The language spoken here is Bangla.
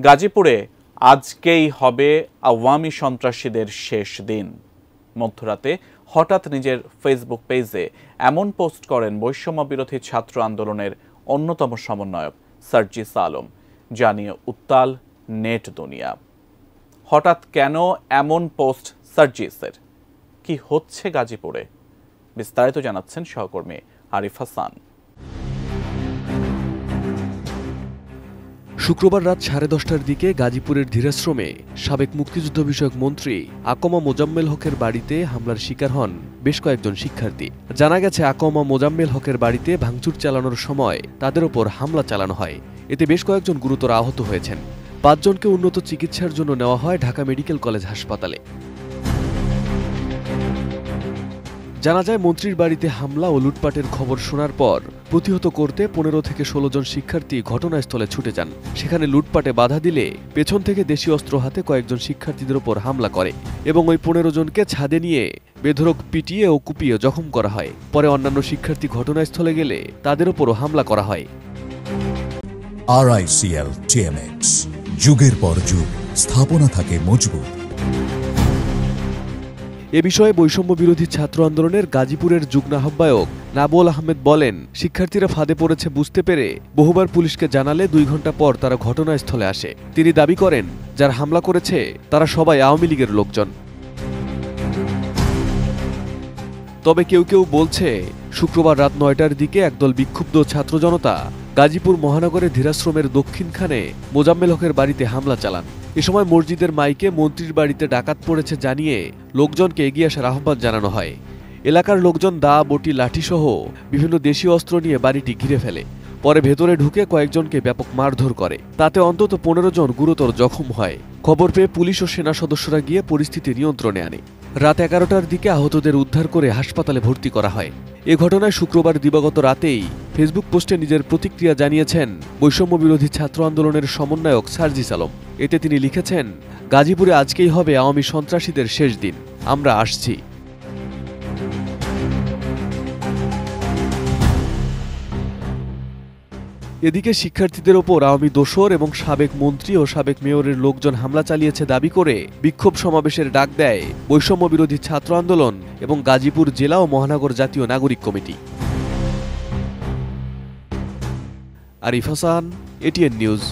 গাজীপুরে আজকেই হবে আওয়ামী সন্ত্রাসীদের শেষ দিন। মধ্যরাতে হঠাৎ নিজের ফেসবুক পেজে এমন পোস্ট করেন বৈষম্য বিরোধী ছাত্র আন্দোলনের অন্যতম সমন্বয়ক সার্জিস আলম, জানিয়ে উত্তাল নেট দুনিয়া। হঠাৎ কেন এমন পোস্ট সার্জিসের? কি হচ্ছে গাজীপুরে? বিস্তারিত জানাচ্ছেন সহকর্মী আরিফ হাসান। শুক্রবার রাত 10:30টার দিকে গাজীপুরের ধীরাশ্রমে সাবেক মুক্তিযুদ্ধ বিষয়ক মন্ত্রী আকমা মোজাম্মেল হকের বাড়িতে হামলার শিকার হন বেশ কয়েকজন শিক্ষার্থী। জানা গেছে, আকমা মোজাম্মেল হকের বাড়িতে ভাঙচুর চালানোর সময় তাদের ওপর হামলা চালানো হয়। এতে বেশ কয়েকজন গুরুতর আহত হয়েছেন। 5 জনকে উন্নত চিকিৎসার জন্য নেওয়া হয় ঢাকা মেডিকেল কলেজ হাসপাতালে। জানা যায়, মন্ত্রীর বাড়িতে হামলা ও লুটপাটের খবর শোনার পর প্রতিহত করতে 15 থেকে 16 জন শিক্ষার্থী ঘটনাস্থলে ছুটে যান। সেখানে লুটপাটে বাধা দিলে পেছন থেকে দেশীয় অস্ত্র হাতে কয়েকজন শিক্ষার্থীদের উপর হামলা করে এবং ওই 15 জনকে ছাদে নিয়ে বেধড়ক পিটিয়ে ও কুপিয়ে জখম করা হয়। পরে অন্যান্য শিক্ষার্থী ঘটনাস্থলে গেলে তাদের উপরও হামলা করা হয়। RICL TMX, যুগের পর যুগ স্থাপনা থাকে মজবুত। এ বিষয়ে বৈষম্য বিরোধী ছাত্র আন্দোলনের গাজীপুরের যুগ্ম আহ্বায়ক নাবুল আহমেদ বলেন, শিক্ষার্থীরা ফাঁদে পড়েছে বুঝতে পেরে বহুবার পুলিশকে জানালে 2 ঘন্টা পর তারা ঘটনাস্থলে আসে। তিনি দাবি করেন, যারা হামলা করেছে তারা সবাই আওয়ামী লীগের লোকজন। তবে কেউ কেউ বলছে, শুক্রবার রাত 9টার দিকে একদল বিক্ষুব্ধ ছাত্র জনতা গাজীপুর মহানগরের ধীরাশ্রমের দক্ষিণখানে মোজাম্মেল হকের বাড়িতে হামলা চালান। এ সময় মসজিদের মাইকে মন্ত্রীর বাড়িতে ডাকাত পড়েছে জানিয়ে লোকজনকে এগিয়ে আসার আহ্বান জানানো হয়। এলাকার লোকজন দা, বটি, লাঠিসহ বিভিন্ন দেশীয় অস্ত্র নিয়ে বাড়িটি ঘিরে ফেলে। পরে ভেতরে ঢুকে কয়েকজনকে ব্যাপক মারধর করে। তাতে অন্তত 15 জন গুরুতর জখম হয়। খবর পেয়ে পুলিশ ও সেনা সদস্যরা গিয়ে পরিস্থিতি নিয়ন্ত্রণে আনে। রাত 11টার দিকে আহতদের উদ্ধার করে হাসপাতালে ভর্তি করা হয়। এ ঘটনায় শুক্রবার দিবাগত রাতেই ফেসবুক পোস্টে নিজের প্রতিক্রিয়া জানিয়েছেন বৈষম্য বিরোধী ছাত্র আন্দোলনের সমন্বয়ক সার্জিস আলম। এতে তিনি লিখেছেন, গাজীপুরে আজকেই হবে আওয়ামী সন্ত্রাসীদের শেষ দিন, আমরা আসছি। এদিকে শিক্ষার্থীদের ওপর আওয়ামী দোসর এবং সাবেক মন্ত্রী ও সাবেক মেয়রের লোকজন হামলা চালিয়েছে দাবি করে বিক্ষোভ সমাবেশের ডাক দেয় বৈষম্য বিরোধী ছাত্র আন্দোলন এবং গাজীপুর জেলা ও মহানগর জাতীয় নাগরিক committee. Arif Hasan, ATN news.